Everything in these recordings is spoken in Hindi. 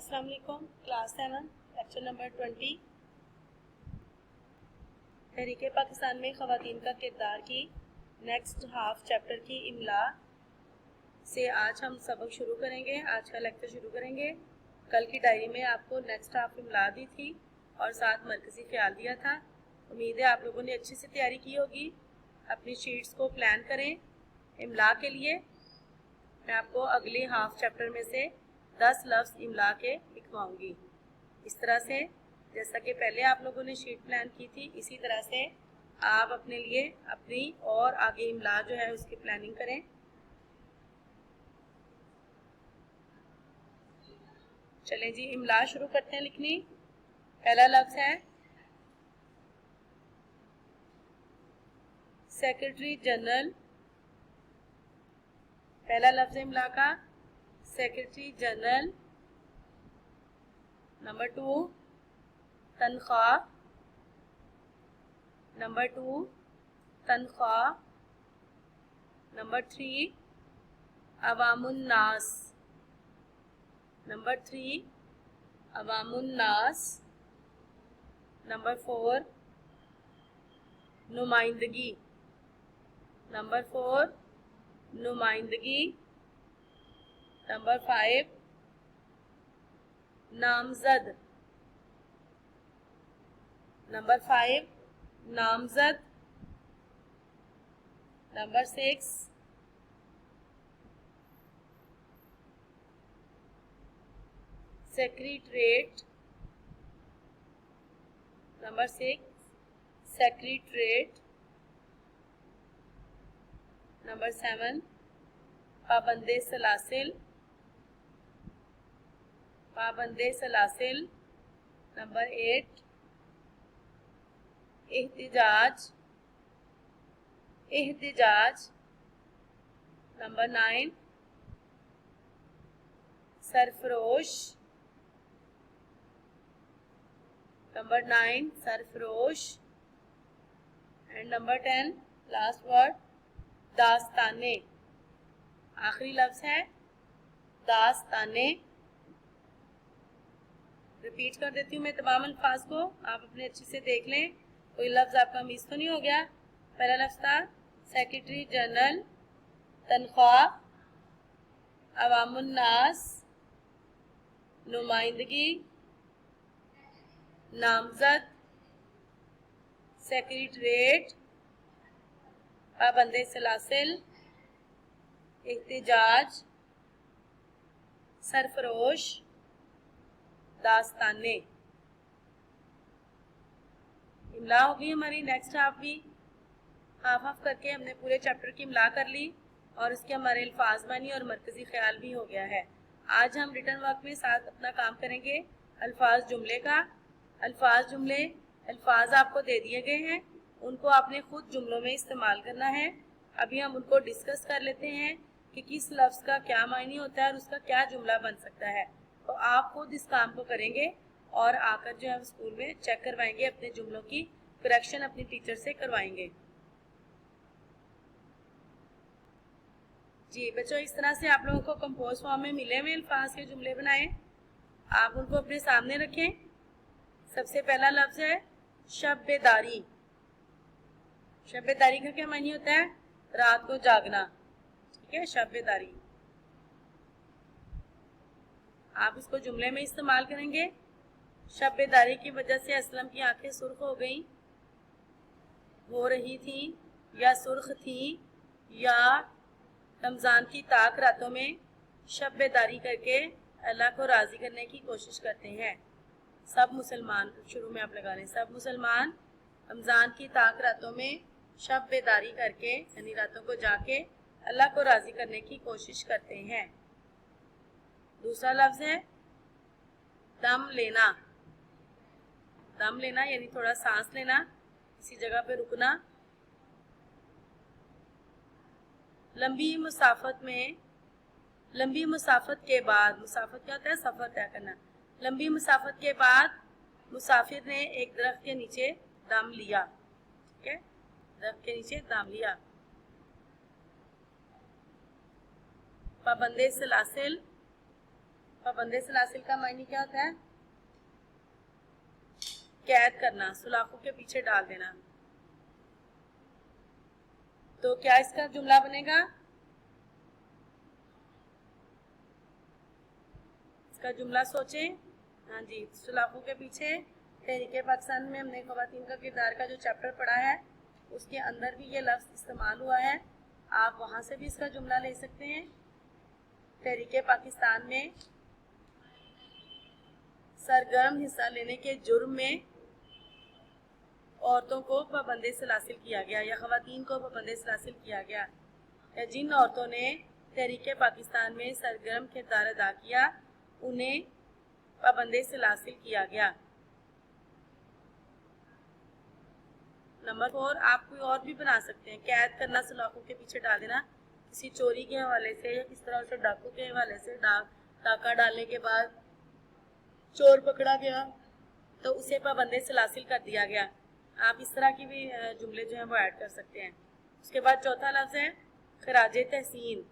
अस्सलाम वालेकुम। क्लास 7 लेक्चर नंबर 20 तहरीक पाकिस्तान में ख़वातीन का किरदार की नेक्स्ट हाफ चैप्टर की इमला से आज हम सबक शुरू करेंगे। आज का लेक्चर शुरू करेंगे। कल की डायरी में आपको नेक्स्ट हाफ इमला दी थी और साथ मरकज़ी ख्याल दिया था। उम्मीद है आप लोगों ने अच्छी से तैयारी की होगी। अपनी शीट्स को प्लान करें इमला के लिए। मैं आपको अगले हाफ चैप्टर में से 10 लफ्ज़ इमला के लिखवाऊंगी। इस तरह से जैसा कि पहले आप लोगों ने शीट प्लान की थी, इसी तरह से आप अपने लिए अपनी और आगे इमला जो है उसकी प्लानिंग करें। चलें जी, इमला शुरू करते हैं लिखनी। पहला लफ्ज़ है सेक्रेटरी जनरल। पहला लफ्ज़ इमला का सेक्रेटरी जनरल। नंबर 2 तनख्वाह। नंबर 2 तनख्वाह। नंबर 3 अवामुन्नास। नंबर 3 अवामुन्नास। नंबर 4 नुमाइंदगी। नंबर 4 नुमाइंदगी। नंबर 5 नामजद। नंबर 5 नामजद। Number 6 secretariat. Number 6 secretariat. Number 7 पाबंदे सलासिल। पाबंदे सलासिल। नंबर 8 एहतिजाज। एहतिजाज। नंबर 9 सरफरोश। नंबर 9 सरफरोश। एंड नंबर 10 लास्ट वर्ड दास्ताने। आखिरी लफ्ज़ है दास्ताने। रिपीट कर देती हूँ मैं तमाम अल्फाज को, आप अपने अच्छे से देख लें, कोई लफ्ज़ आपका मिस तो नहीं हो गया। पहला लफ्ज़ था सेक्रेटरी जनरल, तनख्वाह, अवामुन्नास, नुमाइंदगी, नामजद, सेक्रेटरेट, पाबंदे सलासिल, एहतिजाज, सरफरोश, दास्ताने। इमला हो गई हमारी। नेक्स्ट हाफ भी हाफ करके हमने पूरे चैप्टर की इमला कर ली और उसके हमारे अल्फाज बानी और मरकज़ी ख्याल भी हो गया है। आज हम रिटर्न वर्क में साथ अपना काम करेंगे अल्फाज जुमले का। अल्फाज जुमले अल्फाज आपको दे दिए गए हैं, उनको आपने खुद जुमलों में इस्तेमाल करना है। अभी हम उनको डिस्कस कर लेते हैं कि किस लफ्ज़ का क्या मायने होता है और उसका क्या जुमला बन सकता है। तो आप खुद इस काम को करेंगे और आकर जो है स्कूल में चेक करवाएंगे, अपने जुमलों की करेक्शन अपनी टीचर से करवाएंगे। जी बच्चों, इस तरह से आप लोगों को कंपोज फॉर्म में मिले हुए अल्फाज के जुमले बनाएं। आप उनको अपने सामने रखें। सबसे पहला लफ्ज़ है शब-ए-दारी। शब-ए-दारी का क्या मानी होता है? रात को जागना। ठीक है, शब-ए-दारी। आप इसको जुमले में इस्तेमाल करेंगे। शब-ए-दारी की वजह से असलम की आंखें सुर्ख हो गई, हो रही थी या सुर्ख थी, या रमज़ान की ताक रातों में शब-ए-दारी करके अल्लाह को राज़ी करने की कोशिश करते हैं। सब मुसलमान, शुरू में आप लगा लें, सब मुसलमान रमज़ान की ताक रातों में शब-ए-दारी करके यानी रातों को जाके अल्लाह को राज़ी करने की कोशिश करते हैं। दूसरा लफ्ज़ है दम लेना। दम लेना यानी थोड़ा सांस लेना, किसी जगह पे रुकना। लंबी मुसाफत में, लंबी मुसाफत के बाद, मुसाफत क्या होता है? सफ़र तय करना। लंबी मुसाफत के बाद मुसाफिर ने एक दरख्त के नीचे दम लिया। ठीक है, दरख्त के नीचे दम लिया। पाबंदे सलासिल, पाबंदे सलासिल का मायने क्या होता है? कैद करना, सुलाखों के पीछे डाल देना। तो क्या इसका जुमला बनेगा? इसका जुमला सोचें। हाँ जी, सुलाखों के पीछे। तहरीके पाकिस्तान में हमने ख़वातीन का किरदार का जो चैप्टर पढ़ा है उसके अंदर भी ये लफ्ज़ इस्तेमाल हुआ है। आप वहाँ से भी इसका जुमला ले सकते हैं। तहरीके पाकिस्तान में सरगर्म हिस्सा लेने के जुर्म में औरतों को पाबंदे सलासिल किया गया या ख़वातीन को पाबंदे सलासिल किया गया, या जिन औरतों ने तहरीके पाकिस्तान में सरगर्म किरदार अदा किया उन्हें पाबंदे सलासिल किया गया। नंबर 4, आप कोई और भी बना सकते हैं। कैद करना, सलाखों के पीछे डाल देना, किसी चोरी के हवाले से या किस तरह से डाकू के हवाले से डाका डालने के बाद चोर पकड़ा गया तो उसे पाबंदे सलासिल कर दिया गया। आप इस तरह की भी जुमले जो हैं वो ऐड कर सकते हैं। उसके बाद चौथा लफ्ज़ है खराज तहसीन।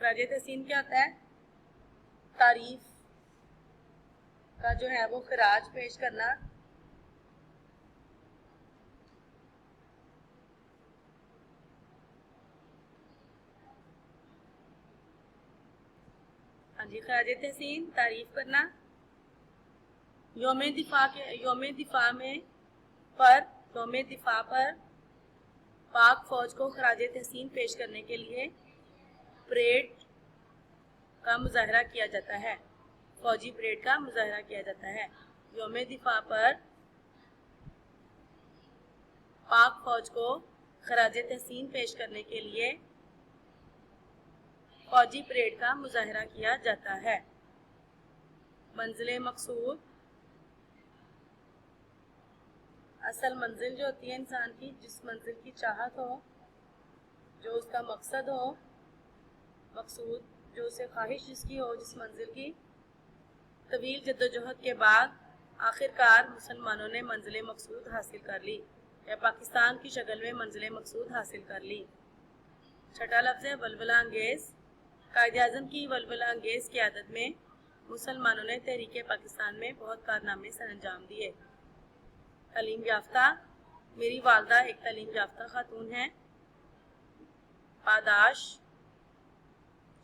खराज तहसीन क्या होता है? तारीफ का जो है वो खराज पेश करना। हाँ जी, खराज तहसीन, तारीफ करना। यौम दिफा पर पाक फौज को खराज तहसीन पेश करने के लिए परेड का मुजाहरा किया जाता है। फौजी परेड का मुजाहरा किया जाता है। यौम दिफा पर पाक फौज को खराज तहसीन पेश करने के लिए फौजी परेड का मुजाहरा किया जाता है। मंजिल मकसूद, असल मंजिल जो होती है इंसान की, जिस मंजिल की चाहत हो, जो उसका मकसद हो, मकसूद जो उसे ख्वाहिश जिसकी हो, जिस मंजिल की, तवील जद्दोजहद के बाद आखिरकार मुसलमानों ने मंजिल मकसूद हासिल कर ली या पाकिस्तान की शक्ल में मंजिल मकसूद हासिल कर ली। छठा लफ्ज़ है वलवला अंगेज़। कायद-ए-आज़म की वलवला अंगेज़ क़यादत में मुसलमानों ने तहरीक पाकिस्तान में बहुत कारनामे सर अंजाम दिए। तालीम याफ्ता, मेरी वालदा एक तालीम याफ्ता खातून है। पादाश,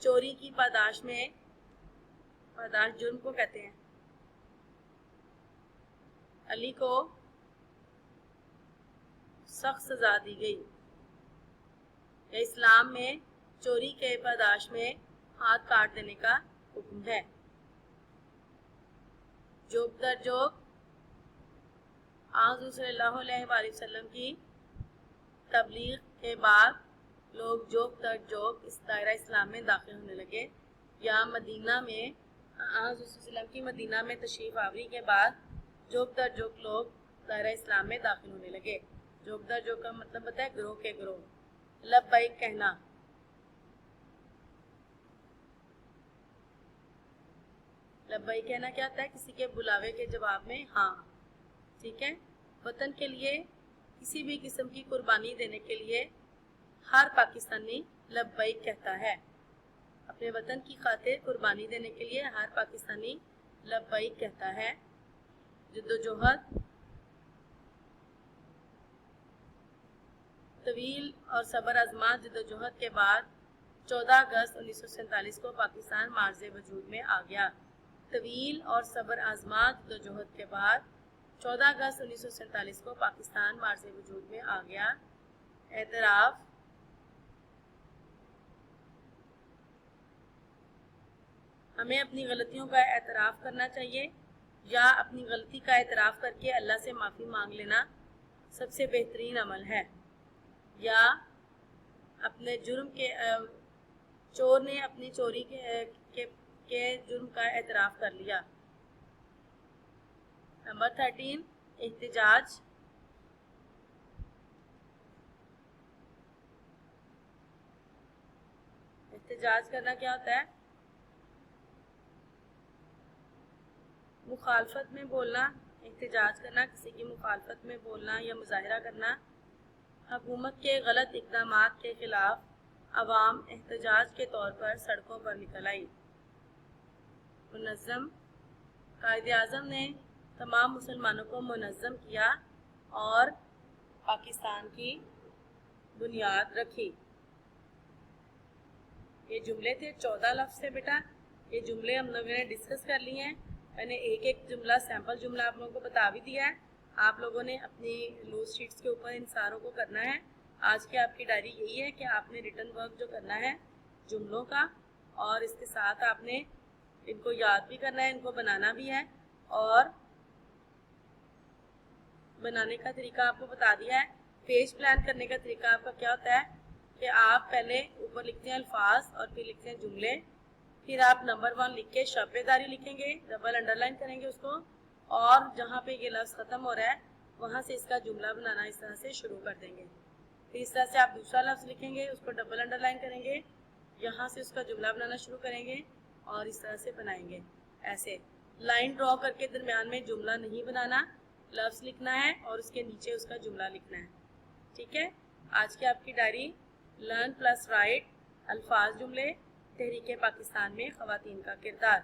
चोरी की पादाश में, पादाश जुर्म को कहते हैं। अली को सख्त सजा दी गई। या इस्लाम में चोरी के पादाश में हाथ काट देने का हुक्म है। जोक दर जोक हुज़ूर सल्लल्लाहु अलैहि वसल्लम की तबलीग के बाद लोग जोक दर जोक इस दायरा इस्लाम में दाखिल होने लगे। या मदीना में हुज़ूर सल्लल्लाहु की मदीना में तशरीफ़ आवरी के बाद जोक दर जोक लोग दायरा इस्लाम में दाखिल होने लगे। जोक दर जोक का मतलब होता है ग्रोह के ग्रोह। लब्बैक कहना, लब्बैक कहना क्या होता है? किसी के बुलावे के जवाब में हाँ। ठीक है। वतन के लिए किसी भी किस्म की कुर्बानी देने के लिए हर पाकिस्तानी लब्बैक कहता है। अपने वतन की खातिर कुर्बानी देने के लिए हर पाकिस्तानी लब्बैक कहता है। जद्दोजहद, तवील और सबर आजमा जद्दोजहद के बाद 14 अगस्त 1947 को पाकिस्तान मार्ज़े वजूद में आ गया। तवील और सबर आजमा जद्दोजहद के बाद 14 अगस्त 1947 को पाकिस्तान मार्ज़े वजूद में आ गया। एतराफ़, हमें अपनी गलतियों का एतराफ़ करना चाहिए या अपनी गलती का एतराफ़ करके अल्लाह से माफ़ी मांग लेना सबसे बेहतरीन अमल है। या अपने जुर्म के चोर ने अपनी चोरी के जुर्म का एतराफ़ कर लिया। नंबर 13, एहतिजाज। एहतिजाज करना क्या होता है? मुखालफत में बोलना। एहतिजाज करना किसी की मुखालफत में बोलना या मुजाहरा करना हुकूमत के गलत इक़दामात के ख़िलाफ़ अवाम एहतजाज के तौर पर सड़कों पर निकल आई। मुनज़्ज़म, कायदे आज़म ने तमाम मुसलमानों को मुनज़्ज़म किया और पाकिस्तान की बुनियाद रखी। ये जुमले थे, 14 लफ्ज़ थे बेटा। ये जुमले हम लोगों ने डिस्कस कर लिए हैं। मैंने एक एक जुमला, सैम्पल जुमला आप लोगों को बता भी दिया है। आप लोगों ने अपनी नोट शीट्स के ऊपर इन सारों को करना है। आज की आपकी डायरी यही है कि आपने रिटर्न वर्क जो करना है जुमलों का, और इसके साथ आपने इनको याद भी करना है, इनको बनाना भी है। और बनाने का तरीका आपको बता दिया है। पेज प्लान करने का तरीका आपका क्या होता है कि आप पहले ऊपर लिखते हैं अल्फाज और फिर लिखते हैं जुमले, फिर आप नंबर 1 लिख के शब्बेदारी लिखेंगे, डबल अंडरलाइन करेंगे उसको, और जहाँ पे ये लफ्ज़ ख़त्म हो रहा है वहाँ से इसका जुमला बनाना इस तरह से शुरू कर देंगे। फिर इस तरह से आप दूसरा लफ्ज़ लिखेंगे, उसको डबल अंडरलाइन करेंगे, यहाँ से उसका जुमला बनाना शुरू करेंगे और इस तरह से बनाएंगे। ऐसे लाइन ड्रॉ करके दरमियान में जुमला नहीं बनाना, लफ्ज़ लिखना है और उसके नीचे उसका जुमला लिखना है। ठीक है। आज की आपकी डायरी लर्न प्लस राइट, अल्फाज जुमले, तहरीक पाकिस्तान में ख़वातीन का किरदार।